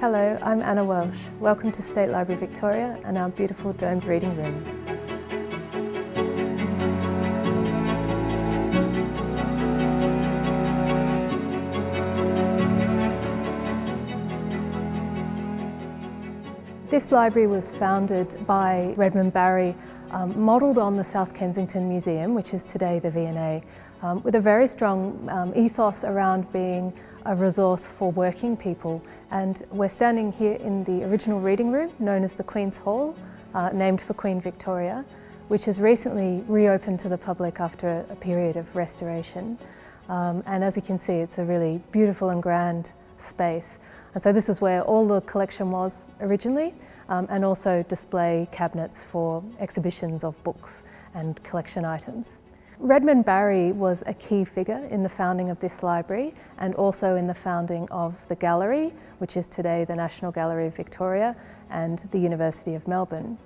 Hello, I'm Anna Welsh. Welcome to State Library Victoria and our beautiful domed reading room. This library was founded by Redmond Barry, modelled on the South Kensington Museum, which is today the V&A, with a very strong ethos around being a resource for working people. And we're standing here in the original reading room, known as the Queen's Hall, named for Queen Victoria, which has recently reopened to the public after a period of restoration. And as you can see, it's a really beautiful and grand space. And so this is where all the collection was originally, and also display cabinets for exhibitions of books and collection items. Redmond Barry was a key figure in the founding of this library and also in the founding of the gallery, which is today the National Gallery of Victoria and the University of Melbourne.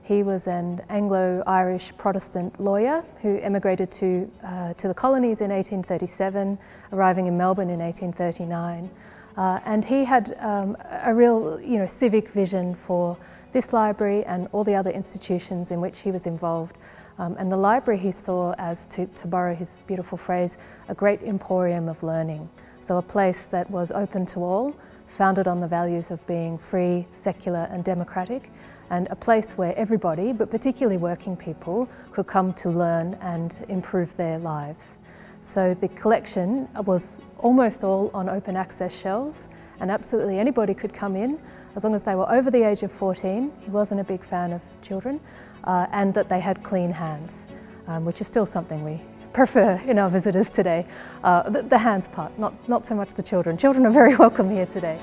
He was an Anglo-Irish Protestant lawyer who emigrated to the colonies in 1837, arriving in Melbourne in 1839. And he had a real, civic vision for this library and all the other institutions in which he was involved. And the library he saw as, to borrow his beautiful phrase, a great emporium of learning. So a place that was open to all, founded on the values of being free, secular and democratic, and a place where everybody, but particularly working people, could come to learn and improve their lives. So the collection was almost all on open access shelves, and absolutely anybody could come in as long as they were over the age of 14. He wasn't a big fan of children, and that they had clean hands, which is still something we prefer in our visitors today. The hands part, not so much the children. Children are very welcome here today.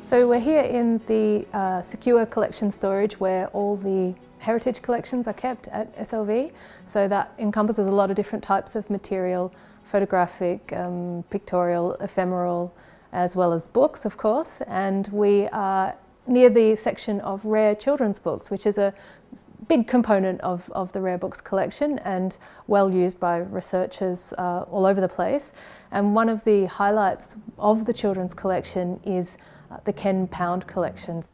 So we're here in the secure collection storage where all the heritage collections are kept at SLV. So that encompasses a lot of different types of material, photographic, pictorial, ephemeral, as well as books, of course. And we are near the section of rare children's books, which is a big component of the rare books collection and well used by researchers all over the place. And one of the highlights of the children's collection is the Ken Pound collections.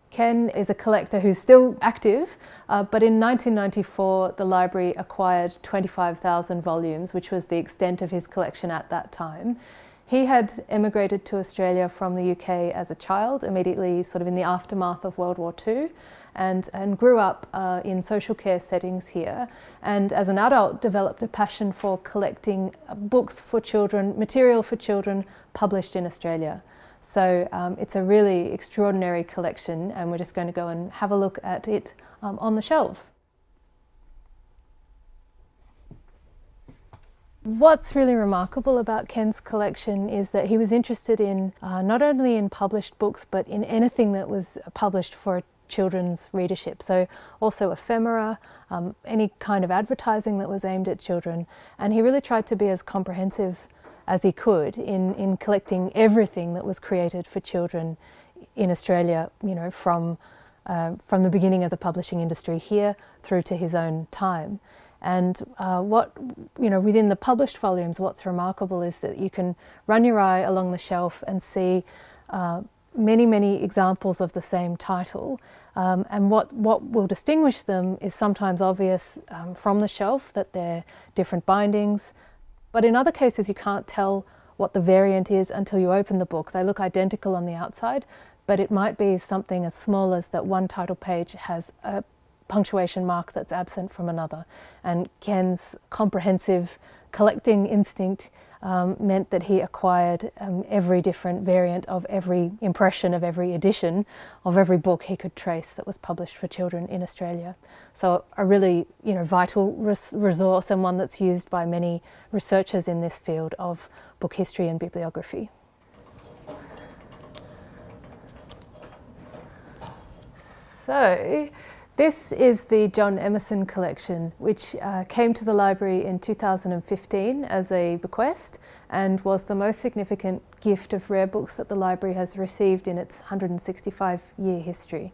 Ken is a collector who's still active, but in 1994 the library acquired 25,000 volumes, which was the extent of his collection at that time. He had emigrated to Australia from the UK as a child, immediately sort of in the aftermath of World War II, and grew up in social care settings here, and as an adult developed a passion for collecting books for children, material for children published in Australia. So it's a really extraordinary collection, and we're just going to go and have a look at it on the shelves. What's really remarkable about Ken's collection is that he was interested in not only in published books, but in anything that was published for children's readership. So also ephemera, any kind of advertising that was aimed at children. And he really tried to be as comprehensive as he could in collecting everything that was created for children in Australia, from the beginning of the publishing industry here through to his own time. And within the published volumes, what's remarkable is that you can run your eye along the shelf and see many examples of the same title. And what will distinguish them is sometimes obvious from the shelf, that they're different bindings. But in other cases, you can't tell what the variant is until you open the book. They look identical on the outside, but it might be something as small as that one title page has a punctuation mark that's absent from another. And Ken's comprehensive collecting instinct meant that he acquired every different variant of every impression of every edition of every book he could trace that was published for children in Australia. So a really vital resource, and one that's used by many researchers in this field of book history and bibliography. So This is the John Emerson collection, which came to the library in 2015 as a bequest and was the most significant gift of rare books that the library has received in its 165-year history.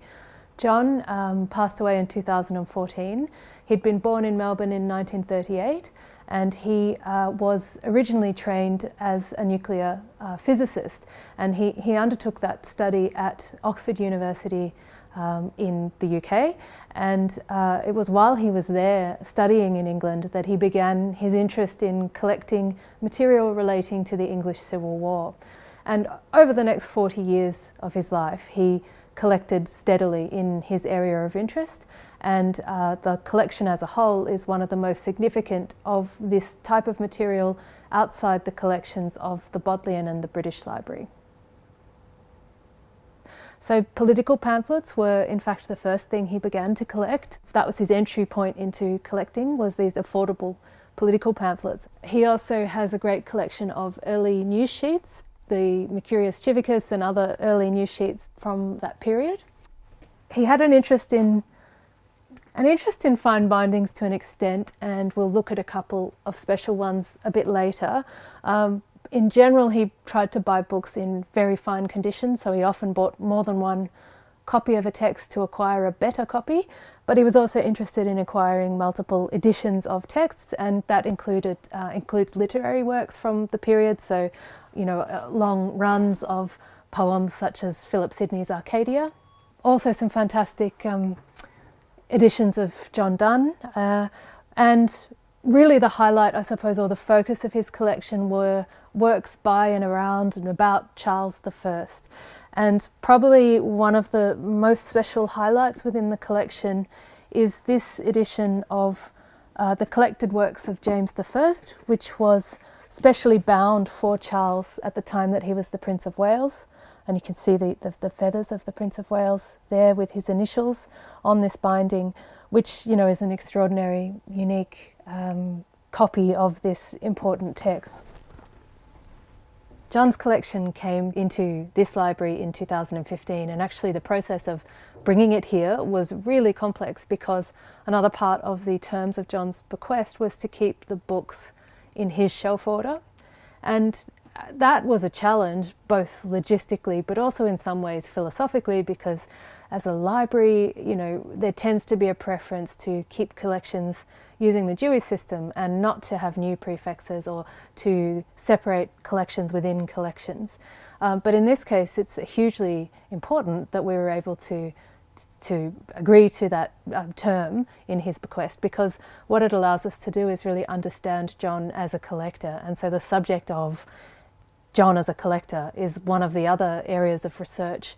John passed away in 2014. He'd been born in Melbourne in 1938, and he was originally trained as a nuclear physicist, and he undertook that study at Oxford University in the UK, and it was while he was there studying in England that he began his interest in collecting material relating to the English Civil War. And over the next 40 years of his life, he collected steadily in his area of interest, and the collection as a whole is one of the most significant of this type of material outside the collections of the Bodleian and the British Library. So political pamphlets were in fact the first thing he began to collect. That was his entry point into collecting, was these affordable political pamphlets. He also has a great collection of early news sheets, the Mercurius Civicus and other early news sheets from that period. He had an interest in fine bindings to an extent, and we'll look at a couple of special ones a bit later. In general, he tried to buy books in very fine condition, so he often bought more than one copy of a text to acquire a better copy, but he was also interested in acquiring multiple editions of texts, and that includes literary works from the period, so long runs of poems such as Philip Sidney's Arcadia. Also some fantastic editions of John Donne, and really the highlight, I suppose, or the focus of his collection were works by and around and about Charles I. And probably one of the most special highlights within the collection is this edition of the collected works of James I, which was specially bound for Charles at the time that he was the Prince of Wales. And you can see the feathers of the Prince of Wales there with his initials on this binding, which is an extraordinary, unique copy of this important text. John's collection came into this library in 2015, and actually the process of bringing it here was really complex because another part of the terms of John's bequest was to keep the books in his shelf order. And that was a challenge, both logistically but also in some ways philosophically, because as a library, there tends to be a preference to keep collections using the Dewey system and not to have new prefixes or to separate collections within collections. But in this case, it's hugely important that we were able to agree to that term in his bequest, because what it allows us to do is really understand John as a collector. And so the subject of John as a collector is one of the other areas of research,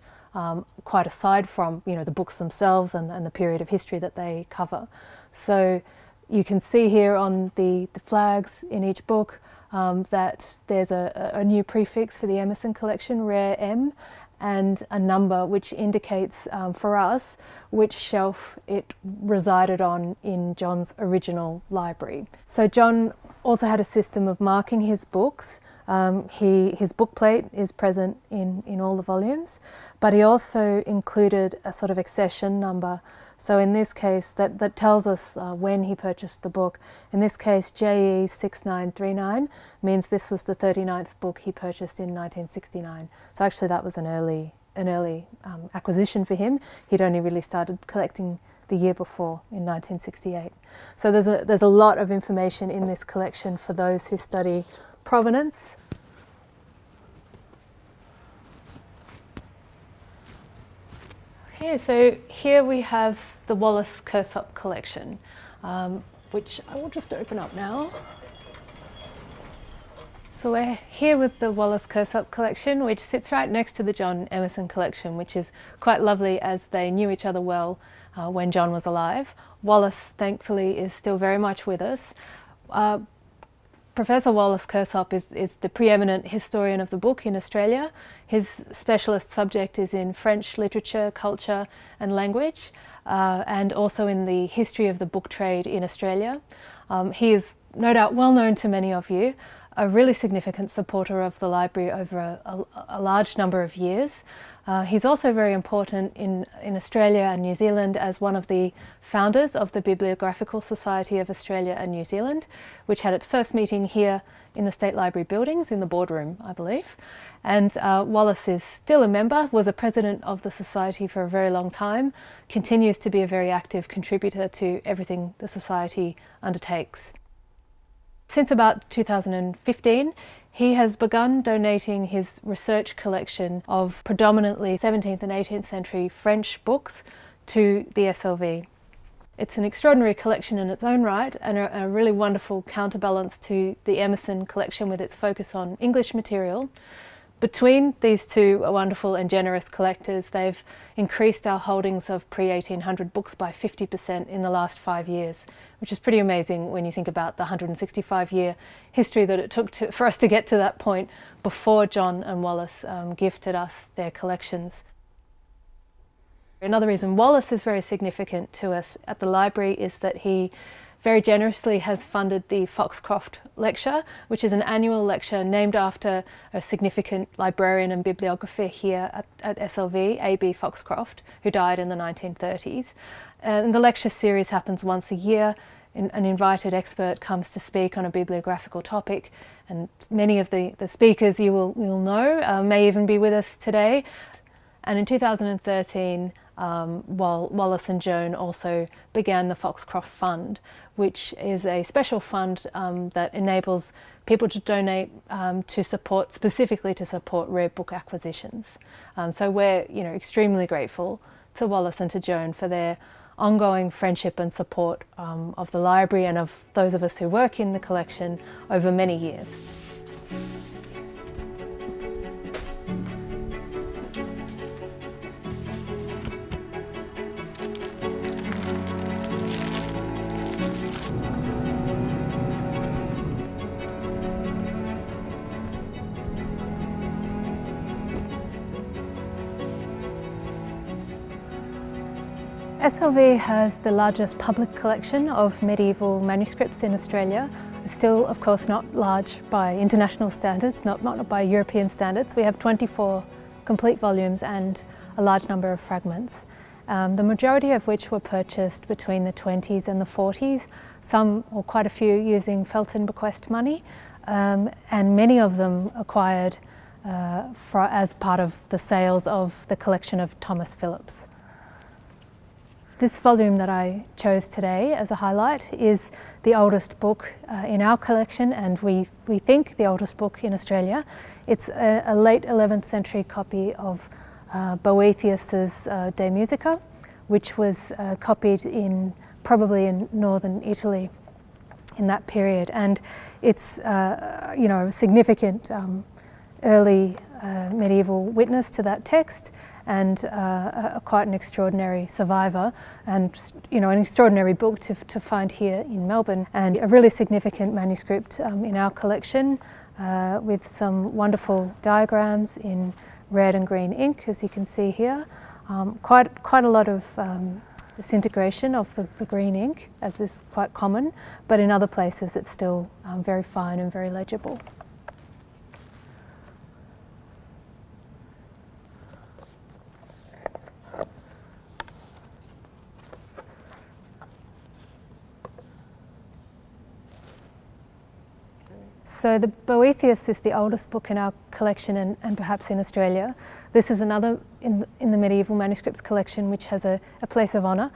quite aside from the books themselves and the period of history that they cover. So you can see here on the flags in each book that there's a new prefix for the Emerson collection, rare M, and a number which indicates for us which shelf it resided on in John's original library. So John also had a system of marking his books. His bookplate is present in all the volumes, but he also included a sort of accession number. So in this case, that tells us when he purchased the book. In this case, JE 6939 means this was the 39th book he purchased in 1969. So actually that was an early acquisition for him. He'd only really started collecting the year before, in 1968. So there's a lot of information in this collection for those who study provenance. Okay, so here we have the Wallace Cursop collection, which I will just open up now. So we're here with the Wallace Cursop collection, which sits right next to the John Emerson collection, which is quite lovely as they knew each other well when John was alive. Wallace, thankfully, is still very much with us. Professor Wallace Cursop is the preeminent historian of the book in Australia. His specialist subject is in French literature, culture and language, and also in the history of the book trade in Australia. He is no doubt well known to many of you. a really significant supporter of the library over a large number of years. He's also very important in Australia and New Zealand as one of the founders of the Bibliographical Society of Australia and New Zealand, which had its first meeting here in the State Library buildings, in the boardroom, I believe. And Wallace is still a member, was a president of the Society for a very long time, continues to be a very active contributor to everything the Society undertakes. Since about 2015, he has begun donating his research collection of predominantly 17th and 18th century French books to the SLV. It's an extraordinary collection in its own right and a really wonderful counterbalance to the Emerson collection with its focus on English material. Between these two wonderful and generous collectors, they've increased our holdings of pre-1800 books by 50% in the last 5 years, which is pretty amazing when you think about the 165-year history that it took for us to get to that point before John and Wallace gifted us their collections. Another reason Wallace is very significant to us at the library is that he very generously has funded the Foxcroft Lecture, which is an annual lecture named after a significant librarian and bibliographer here at SLV, A.B. Foxcroft, who died in the 1930s. And the lecture series happens once a year. An invited expert comes to speak on a bibliographical topic, and many of the speakers you will know may even be with us today. And in 2013, Wallace and Joan also began the Foxcroft Fund, which is a special fund that enables people to donate specifically to support rare book acquisitions. So we're extremely grateful to Wallace and to Joan for their ongoing friendship and support of the library and of those of us who work in the collection over many years. SLV has the largest public collection of medieval manuscripts in Australia. Still, of course, not large by international standards, not by European standards. We have 24 complete volumes and a large number of fragments, the majority of which were purchased between the 20s and the 40s, some or quite a few using Felton bequest money, and many of them acquired as part of the sales of the collection of Thomas Phillips. This volume that I chose today as a highlight is the oldest book in our collection, and we think the oldest book in Australia. It's a late 11th century copy of Boethius's De Musica, which was copied probably in northern Italy in that period, and it's a significant early medieval witness to that text, and quite an extraordinary survivor, and an extraordinary book to find here in Melbourne, and a really significant manuscript in our collection with some wonderful diagrams in red and green ink, as you can see here. Quite a lot of disintegration of the green ink, as is quite common, but in other places it's still very fine and very legible. So the Boethius is the oldest book in our collection and perhaps in Australia. This is another in the medieval manuscripts collection which has a place of honour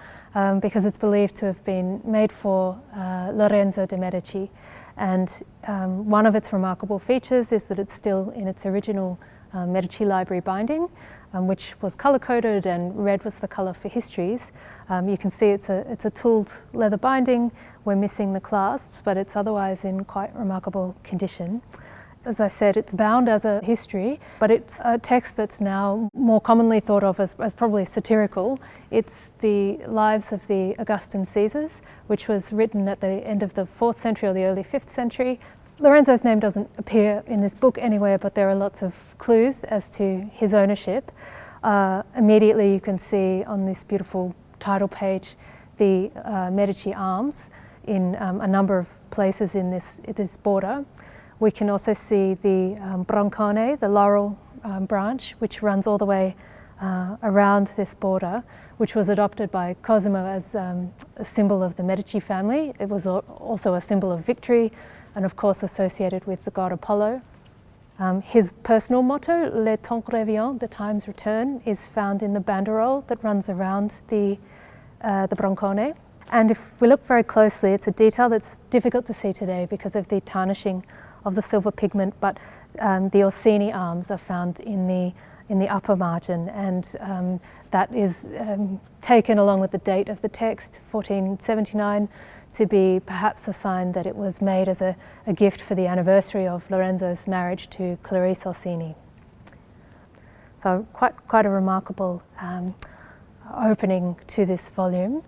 because it's believed to have been made for Lorenzo de Medici, and one of its remarkable features is that it's still in its original Medici library binding, which was colour-coded, and red was the colour for histories. You can see it's a tooled leather binding. We're missing the clasps, but it's otherwise in quite remarkable condition. As I said, it's bound as a history, but it's a text that's now more commonly thought of as probably satirical. It's the Lives of the Augustan Caesars, which was written at the end of the 4th century or the early 5th century. Lorenzo's name doesn't appear in this book anywhere, but there are lots of clues as to his ownership. Immediately you can see on this beautiful title page the Medici arms in a number of places in this border. We can also see the broncone, the laurel branch, which runs all the way around this border, which was adopted by Cosimo as a symbol of the Medici family. It was also a symbol of victory and of course associated with the god Apollo. His personal motto, Le temps revient, the times return, is found in the banderole that runs around the broncone. And if we look very closely, it's a detail that's difficult to see today because of the tarnishing of the silver pigment, but the Orsini arms are found in the upper margin, and that is taken along with the date of the text, 1479, to be perhaps a sign that it was made as a gift for the anniversary of Lorenzo's marriage to Clarice Orsini. So quite a remarkable opening to this volume.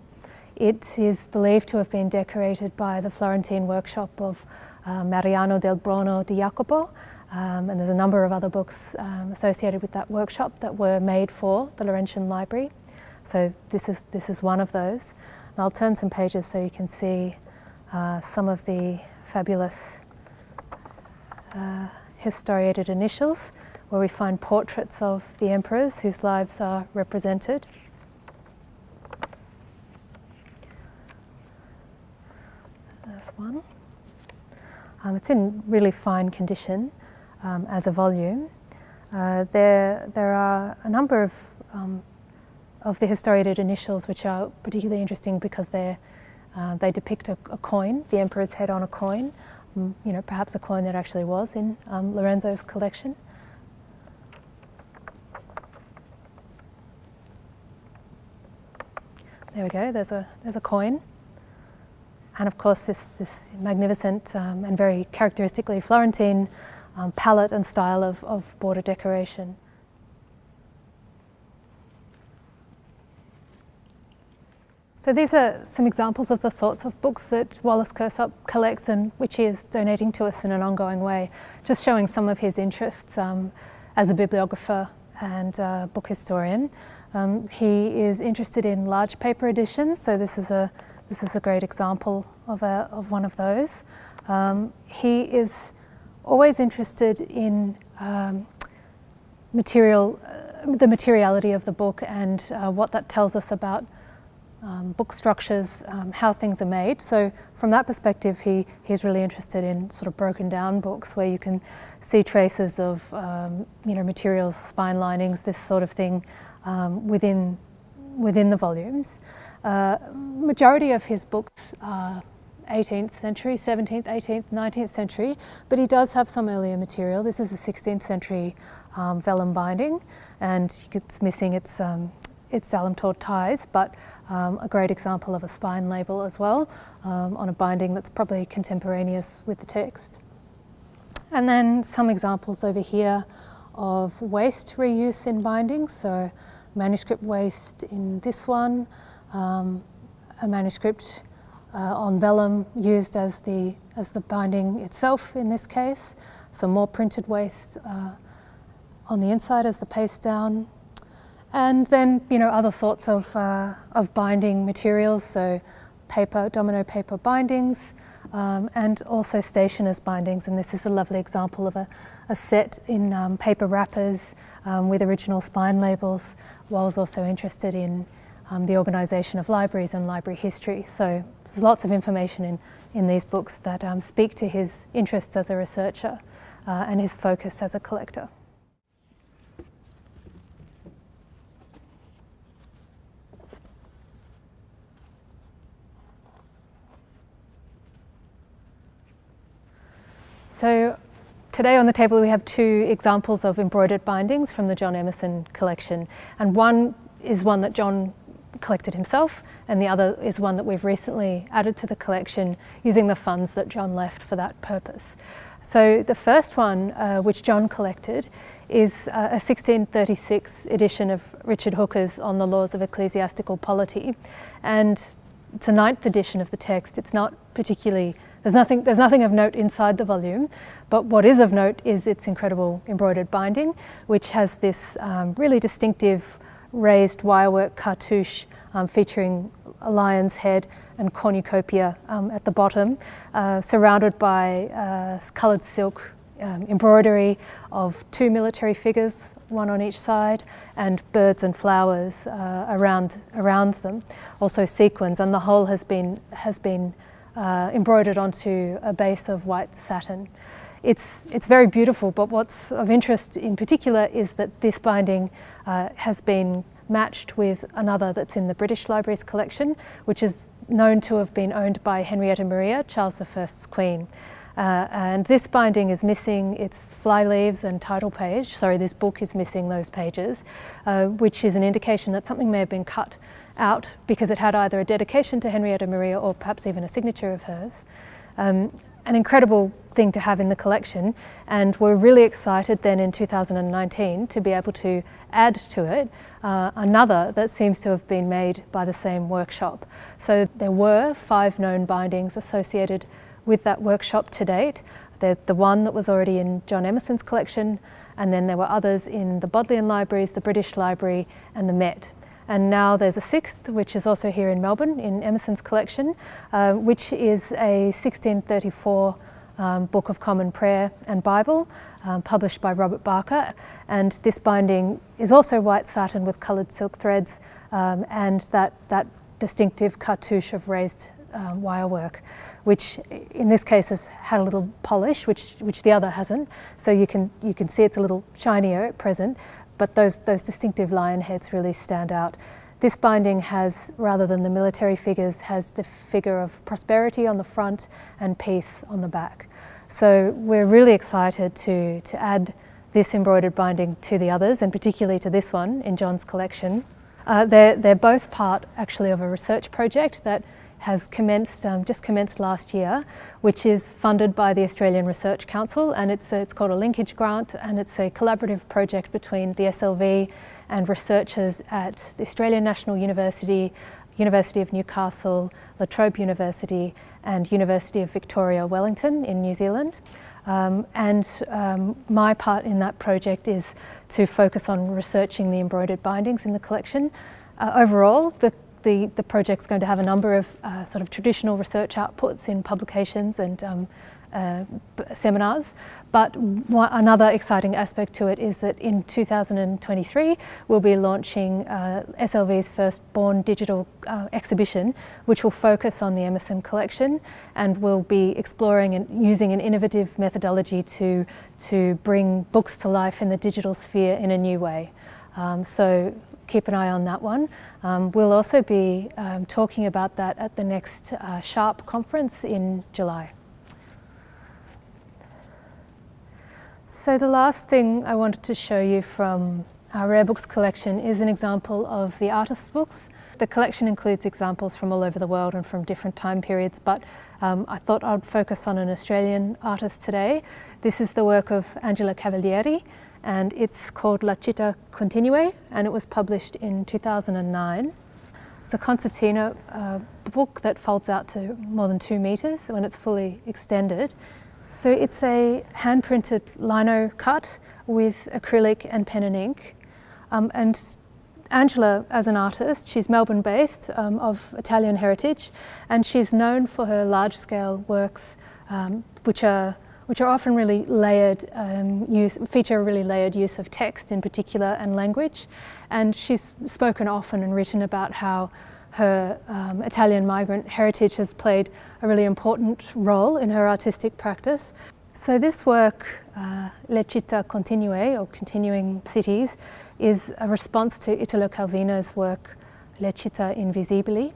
It is believed to have been decorated by the Florentine workshop of Mariano del Bruno di Jacopo, and there's a number of other books associated with that workshop that were made for the Laurentian Library. So this is one of those. And I'll turn some pages so you can see some of the fabulous historiated initials, where we find portraits of the emperors whose lives are represented. There's one. It's in really fine condition as a volume. There are a number of the historiated initials which are particularly interesting because they depict a coin, the emperor's head on a coin, perhaps a coin that actually was in Lorenzo's collection. There we go, there's a coin. And of course this magnificent and very characteristically Florentine palette and style of border decoration. So these are some examples of the sorts of books that Wallace Cursop collects and which he is donating to us in an ongoing way, just showing some of his interests as a bibliographer and book historian. He is interested in large paper editions, so this is a great example of one of those. He is always interested in the materiality of the book and what that tells us about book structures, how things are made. So from that perspective, he's really interested in sort of broken down books where you can see traces of materials, spine linings, this sort of thing within the volumes. Majority of his books are 18th century, 17th, 18th, 19th century, but he does have some earlier material. This is a 16th century vellum binding, and it's missing its alum-tored ties, but a great example of a spine label as well, on a binding that's probably contemporaneous with the text. And then some examples over here of waste reuse in bindings, so manuscript waste in this one, a manuscript on vellum used as the binding itself in this case, some more printed waste on the inside as the paste down. And then, other sorts of binding materials, so paper, domino paper bindings, and also stationer's bindings. And this is a lovely example of a set in paper wrappers with original spine labels. Wallace was also interested in the organisation of libraries and library history. So there's lots of information in these books that speak to his interests as a researcher and his focus as a collector. So today on the table we have two examples of embroidered bindings from the John Emerson collection, and one is one that John collected himself, and the other is one that we've recently added to the collection using the funds that John left for that purpose. So the first one, which John collected, is a 1636 edition of Richard Hooker's On the Laws of Ecclesiastical Polity, and it's a 9th edition of the text. It's not particularly There's nothing of note inside the volume, but what is of note is its incredible embroidered binding, which has this really distinctive raised wirework cartouche featuring a lion's head and cornucopia at the bottom, surrounded by coloured silk embroidery of 2 military figures, one on each side, and birds and flowers around them, also sequins, and the whole has been embroidered onto a base of white satin. It's very beautiful, but what's of interest in particular is that this binding has been matched with another that's in the British Library's collection, which is known to have been owned by Henrietta Maria, Charles I's queen. And this binding is missing its fly leaves and title page. Sorry, this book is missing those pages, which is an indication that something may have been cut out because it had either a dedication to Henrietta Maria or perhaps even a signature of hers. An incredible thing to have in the collection, and we're really excited then in 2019 to be able to add to it another that seems to have been made by the same workshop. So there were 5 known bindings associated with that workshop to date. The one that was already in John Emerson's collection, and then there were others in the Bodleian Libraries, the British Library and the Met. And now there's a 6th, which is also here in Melbourne in Emerson's collection, which is a 1634 Book of Common Prayer and Bible, published by Robert Barker. And this binding is also white satin with coloured silk threads and that distinctive cartouche of raised wirework, which in this case has had a little polish, which the other hasn't. So you can see it's a little shinier at present, but those distinctive lion heads really stand out. This binding has, rather than the military figures, has the figure of prosperity on the front and peace on the back. So we're really excited to add this embroidered binding to the others, and particularly to this one in John's collection. They're both part actually of a research project that has just commenced last year, which is funded by the Australian Research Council, and it's called a linkage grant, and it's a collaborative project between the SLV and researchers at the Australian National University, University of Newcastle, La Trobe University and University of Victoria, Wellington in New Zealand. My part in that project is to focus on researching the embroidered bindings in the collection. Overall, the project's going to have a number of sort of traditional research outputs in publications and seminars, but another exciting aspect to it is that in 2023 we'll be launching SLV's first Born Digital exhibition, which will focus on the Emerson collection, and we'll be exploring and using an innovative methodology to bring books to life in the digital sphere in a new way. So keep an eye on that one. We'll also be talking about that at the next Sharp conference in July. So the last thing I wanted to show you from our rare books collection is an example of the artists' books. The collection includes examples from all over the world and from different time periods, but I thought I'd focus on an Australian artist today. This is the work of Angela Cavalieri, and it's called La Città Continua, and it was published in 2009. It's a concertina book that folds out to more than 2 meters when it's fully extended. So it's a hand-printed lino cut with acrylic and pen and ink. And Angela, as an artist, she's Melbourne-based, of Italian heritage, and she's known for her large-scale works, which are often really layered, feature a really layered use of text in particular and language. And she's spoken often and written about how her Italian migrant heritage has played a really important role in her artistic practice. So this work, Le Città Continue, or Continuing Cities, is a response to Italo Calvino's work Le Città Invisibili,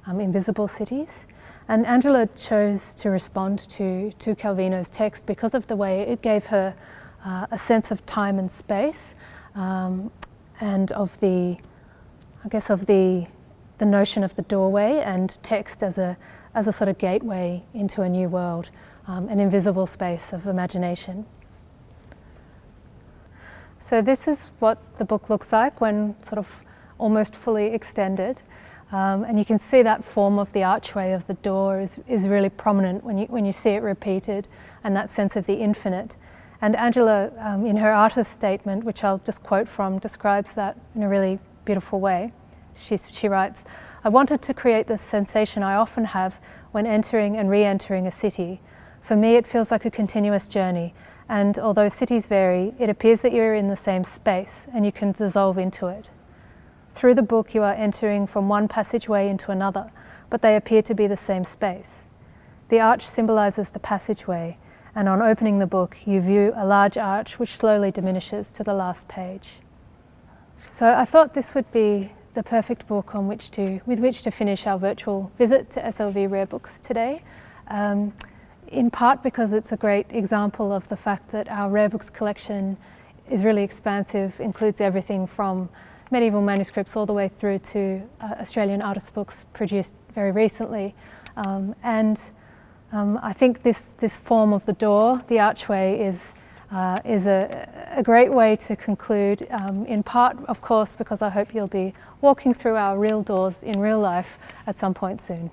Invisible Cities. And Angela chose to respond to Calvino's text because of the way it gave her a sense of time and space, and of the notion of the doorway and text as a sort of gateway into a new world, an invisible space of imagination. So this is what the book looks like when sort of almost fully extended. And you can see that form of the archway of the door is really prominent when you see it repeated, and that sense of the infinite. And Angela, in her artist statement, which I'll just quote from, describes that in a really beautiful way. She writes, "I wanted to create the sensation I often have when entering and re-entering a city. For me, it feels like a continuous journey, and although cities vary, it appears that you're in the same space and you can dissolve into it. Through the book, you are entering from one passageway into another, but they appear to be the same space. The arch symbolizes the passageway, and on opening the book, you view a large arch which slowly diminishes to the last page." So I thought this would be the perfect book with which to finish our virtual visit to SLV Rare Books today, in part because it's a great example of the fact that our rare books collection is really expansive, includes everything from medieval manuscripts all the way through to Australian artist books produced very recently. I think this form of the door, the archway, is a great way to conclude, in part, of course, because I hope you'll be walking through our real doors in real life at some point soon.